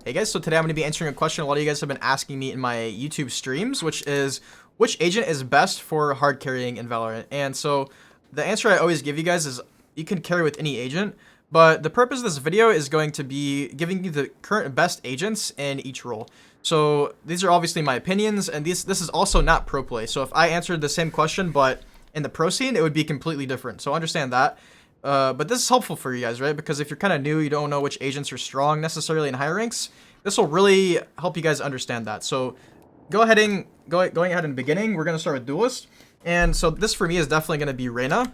Hey guys, so today I'm going to be answering a question a lot of you guys have been asking me in my YouTube streams, which is, which agent is best for hard carrying in Valorant? And so the answer I always give you guys is you can carry with any agent, but the purpose of this video is going to be giving you the current best agents in each role. So these are obviously my opinions, and this is also not pro play. So if I answered the same question, but in the pro scene, it would be completely different. So understand that. But this is helpful for you guys, right? Because if you're kind of new, you don't know which agents are strong necessarily in higher ranks, this will really help you guys understand that. So going ahead in the beginning, we're going to start with Duelist. And so this for me is definitely going to be Reyna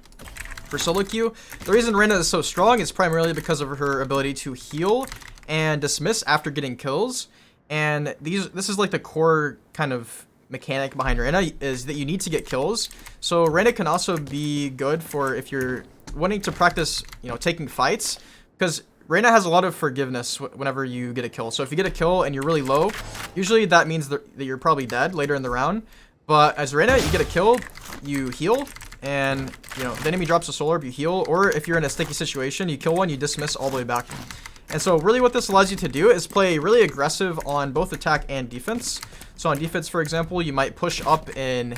for solo queue. The reason Reyna is so strong is primarily because of her ability to heal and dismiss after getting kills. And this is like the core kind of mechanic behind Reyna, is that you need to get kills. So Reyna can also be good for if you're wanting to practice, taking fights, because Reyna has a lot of forgiveness whenever you get a kill. So if you get a kill and you're really low, usually that means that you're probably dead later in the round. But as Reyna, you get a kill, you heal, and the enemy drops a soul orb, you heal, or if you're in a sticky situation, you kill one, you dismiss all the way back. And so really what this allows you to do is play really aggressive on both attack and defense. So on defense, for example, you might push up in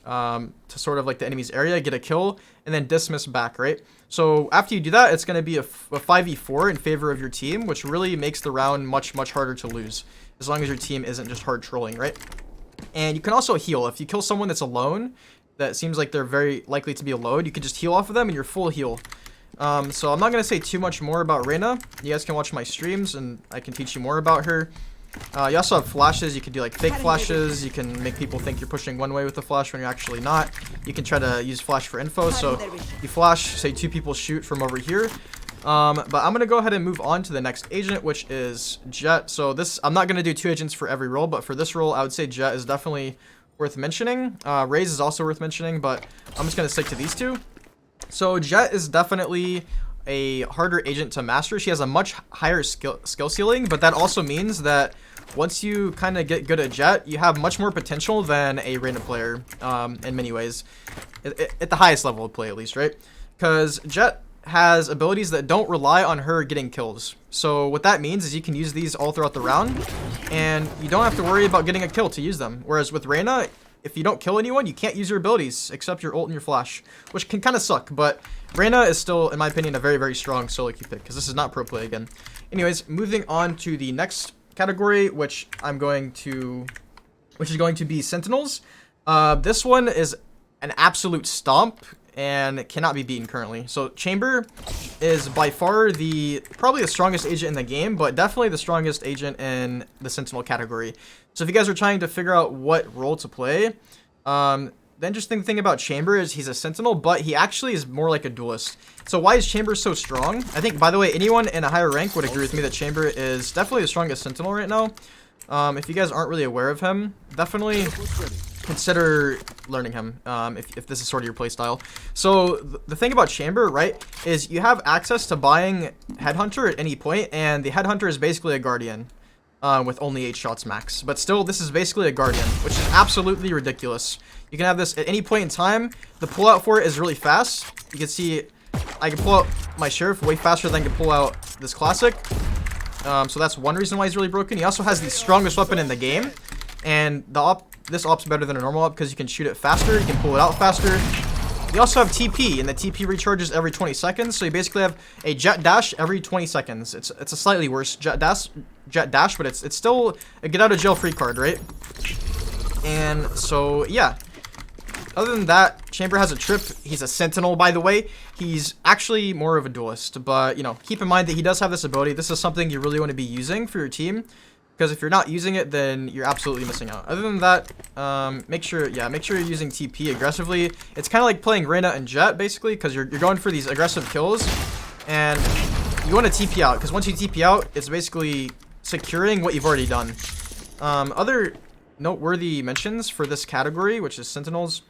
to sort of like the enemy's area, get a kill, and then dismiss back, right? So after you do that, it's going to be a 5v4 in favor of your team, which really makes the round much harder to lose, as long as your team isn't just hard trolling, right? And you can also heal. If you kill someone that's alone, that seems like they're very likely to be alone, you can just heal off of them and you're full heal. So I'm not going to say too much more about Reyna. You guys can watch my streams and I can teach you more about her. You also have flashes. You can do like fake flashes. You can make people think you're pushing one way with the flash when you're actually not. You can try to use flash for info. So you flash, say two people shoot from over here. But I'm going to go ahead and move on to the next agent, which is Jett. So I'm not going to do two agents for every role, but for this role, I would say Jett is definitely worth mentioning. Raze is also worth mentioning, but I'm just going to stick to these two. So Jett is definitely a harder agent to master. She has a much higher skill ceiling, but that also means that once you kind of get good at Jett, you have much more potential than a Reyna player in many ways, at the highest level of play at least, right? Because Jett has abilities that don't rely on her getting kills. So what that means is you can use these all throughout the round, and you don't have to worry about getting a kill to use them. Whereas with Reyna, if you don't kill anyone, you can't use your abilities except your ult and your flash, which can kind of suck. But Reyna is still, in my opinion, a very strong solo queue pick, because this is not pro play again. Anyways, moving on to the next category, which is going to be Sentinels. This one is an absolute stomp and cannot be beaten currently. So Chamber is by far probably the strongest agent in the game, but definitely the strongest agent in the Sentinel category. So if you guys are trying to figure out what role to play, the interesting thing about Chamber is he's a Sentinel, but he actually is more like a duelist. So why is Chamber so strong? I think, by the way, anyone in a higher rank would agree with me that Chamber is definitely the strongest Sentinel right now. If you guys aren't really aware of him, definitely consider learning him if this is sort of your playstyle. So the thing about Chamber, right, is you have access to buying Headhunter at any point, and the Headhunter is basically a Guardian with only 8 shots max. But still, this is basically a Guardian, which is absolutely ridiculous. You can have this at any point in time. The pullout for it is really fast. You can see I can pull out my Sheriff way faster than I can pull out this Classic. So that's one reason why he's really broken. He also has the strongest weapon in the game, and this op's better than a normal op because you can shoot it faster, you can pull it out faster. You also have TP, and the TP recharges every 20 seconds, so you basically have a Jett dash every 20 seconds. It's a slightly worse Jett dash, but it's still a get out of jail free card, right? And so yeah. Other than that, Chamber has a trip. He's a Sentinel, by the way. He's actually more of a duelist, but keep in mind that he does have this ability. This is something you really want to be using for your team, because if you're not using it, then you're absolutely missing out. Other than that, make sure you're using TP aggressively. It's kind of like playing Reyna and Jett, basically, because you're going for these aggressive kills, and you want to TP out, because once you TP out, it's basically securing what you've already done. Other noteworthy mentions for this category, which is Sentinels,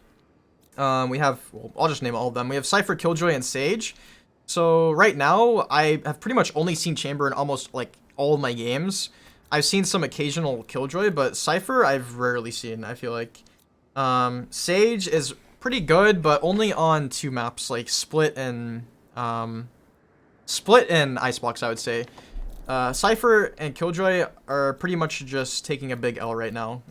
we have, well, I'll just name all of them. We have Cypher, Killjoy, and Sage. So right now, I have pretty much only seen Chamber in almost like all of my games. I've seen some occasional Killjoy, but Cypher I've rarely seen, I feel like. Sage is pretty good, but only on 2 maps, like Split and Icebox, I would say. Cypher and Killjoy are pretty much just taking a big L right now,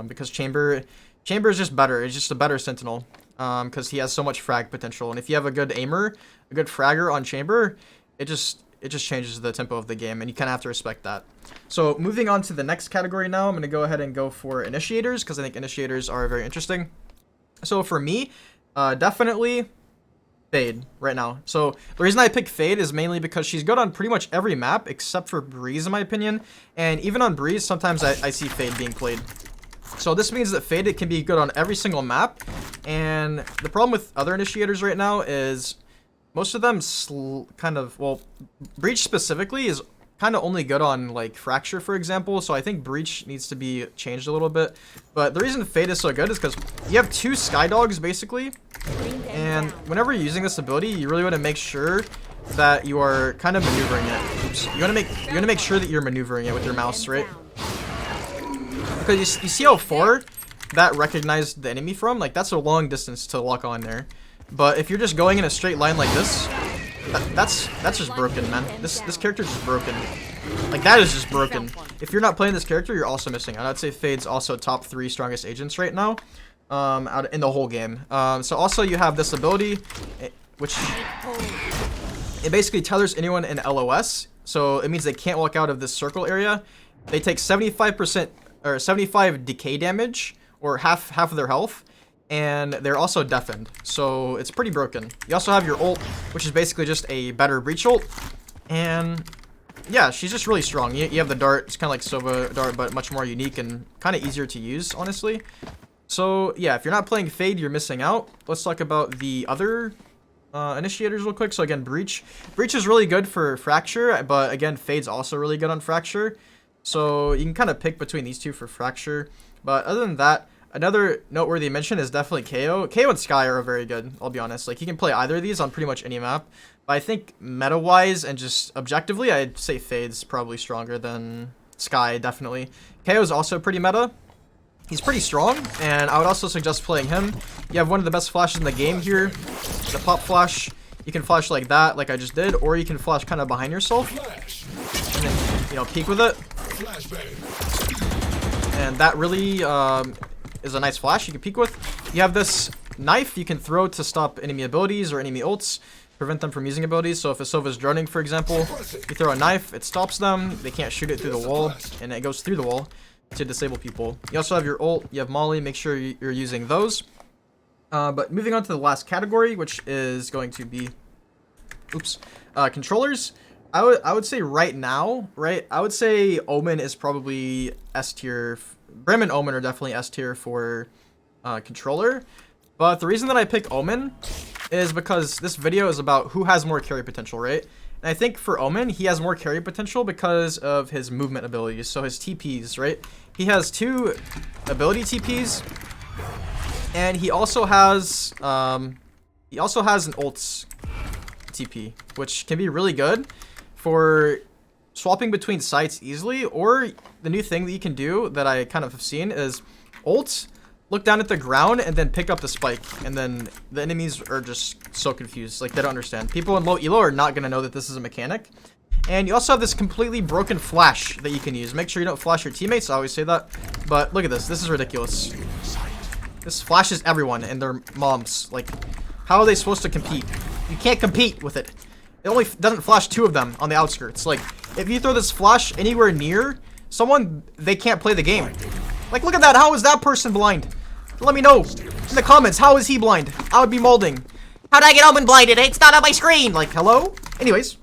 because Chamber is just better. It's just a better Sentinel, because he has so much frag potential. And if you have a good aimer, a good fragger on Chamber, it just changes the tempo of the game, and you kind of have to respect that. So moving on to the next category now, I'm going to go ahead and go for initiators, because I think initiators are very interesting. So for me, definitely Fade right now. So the reason I pick Fade is mainly because she's good on pretty much every map except for Breeze, in my opinion. And even on Breeze, sometimes I see Fade being played. So this means that Fade, it can be good on every single map. And the problem with other initiators right now is most of them kind of, well, Breach specifically is kind of only good on like Fracture, for example. So I think Breach needs to be changed a little bit. But the reason Fade is so good is because you have two Skye dogs basically. And whenever you're using this ability, you really want to make sure that you are kind of maneuvering it. Oops. You want to make sure that you're maneuvering it with your mouse, right? Because you see how far that recognized the enemy from? Like, that's a long distance to lock on there. But if you're just going in a straight line like this, that's just broken, man. This character's just broken. Like, that is just broken. If you're not playing this character, you're also missing out. I'd say Fade's also top 3 strongest agents right now. Out in the whole game. So also you have this ability, which it basically tethers anyone in LOS. So it means they can't walk out of this circle area. They take 75% or 75 decay damage, or half of their health, and they're also deafened. So it's pretty broken. You also have your ult, which is basically just a better Breach ult, and yeah, she's just really strong. You have the dart. It's kind of like Sova dart, but much more unique and kind of easier to use, honestly. So yeah, if you're not playing Fade, you're missing out. Let's talk about the other initiators real quick. So again, Breach is really good for Fracture, but again, Fade's also really good on Fracture. So you can kind of pick between these two for Fracture. But other than that, another noteworthy mention is definitely KO. KO and Skye are very good, I'll be honest. Like, you can play either of these on pretty much any map. But I think meta-wise and just objectively, I'd say Fade's probably stronger than Skye, definitely. KO is also pretty meta. He's pretty strong, and I would also suggest playing him. You have one of the best flashes in the game here, the pop flash. You can flash like that, like I just did, or you can flash kind of behind yourself, and then, you know, peek with it. And that really is a nice flash you can peek with. You have this knife you can throw to stop enemy abilities or enemy ults, prevent them from using abilities. So if a Sova's droning, for example, you throw a knife, it stops them. They can't shoot it through the wall, and it goes through the wall to disable people. You also have your ult, you have Molly, make sure you're using those. But moving on to the last category, which is going to be, controllers. I would say right now, I would say Omen is probably S tier. Brim and Omen are definitely S tier for controller. But the reason that I pick Omen is because this video is about who has more carry potential, right? And I think for Omen, he has more carry potential because of his movement abilities. So his TPs, right? He has 2 ability TPs, and he also has an ults TP, which can be really good for swapping between sites easily. Or the new thing that you can do that I kind of have seen is ults, look down at the ground, and then pick up the spike. And then the enemies are just so confused. Like, they don't understand. People in low elo are not going to know that this is a mechanic. And you also have this completely broken flash that you can use. Make sure you don't flash your teammates. I always say that. But look at this. This is ridiculous. This flashes everyone and their moms. Like, how are they supposed to compete? You can't compete with it. It only doesn't flash 2 of them on the outskirts. Like, if you throw this flash anywhere near someone, they can't play the game. Like, look at that. How is that person blind? Let me know in the comments. How is he blind? I would be molding. How did I get Omen blinded? It's not on my screen. Like, hello? Anyways.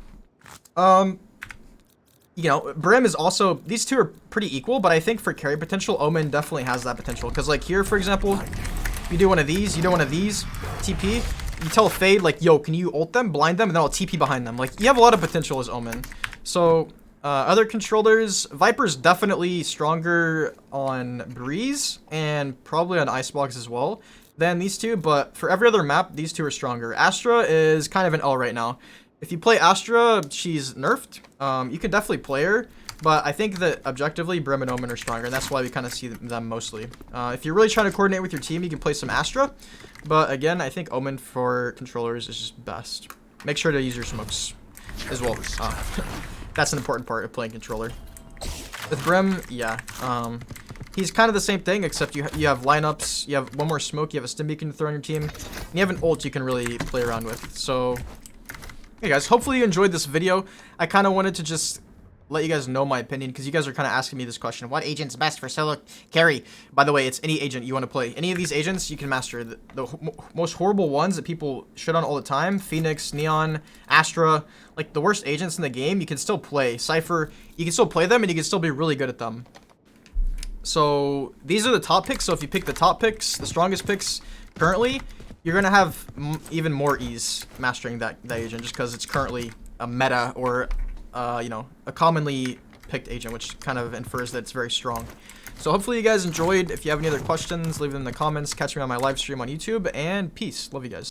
You know, Brim is also, these two are pretty equal, but I think for carry potential, Omen definitely has that potential. Because, like, here, for example, you do one of these, TP, you tell Fade, like, yo, can you ult them, blind them, and then I'll TP behind them. Like, you have a lot of potential as Omen. So, other controllers, Viper's definitely stronger on Breeze, and probably on Icebox as well, than these two, but for every other map, these two are stronger. Astra is kind of an L right now. If you play Astra, she's nerfed. You can definitely play her, but I think that objectively, Brim and Omen are stronger, and that's why we kind of see them mostly. If you're really trying to coordinate with your team, you can play some Astra, but again, I think Omen for controllers is just best. Make sure to use your smokes as well. That's an important part of playing controller. With Brim, yeah. He's kind of the same thing, except you have lineups, you have one more smoke, you have a stim beacon to throw on your team, and you have an ult you can really play around with. So, hey guys, hopefully you enjoyed this video. I kind of wanted to just let you guys know my opinion, because you guys are kind of asking me this question. What agent's best for solo carry? By the way, it's any agent you want to play. Any of these agents you can master. The most horrible ones that people shit on all the time, Phoenix, Neon, Astra, like the worst agents in the game, you can still play. Cypher, you can still play them, and you can still be really good at them. So these are the top picks. So if you pick the top picks, the strongest picks currently, you're going to have even more ease mastering that agent, just because it's currently a meta or you know, a commonly picked agent, which kind of infers that it's very strong. So hopefully you guys enjoyed. If you have any other questions, leave them in the comments. Catch me on my live stream on YouTube, and peace. Love you guys.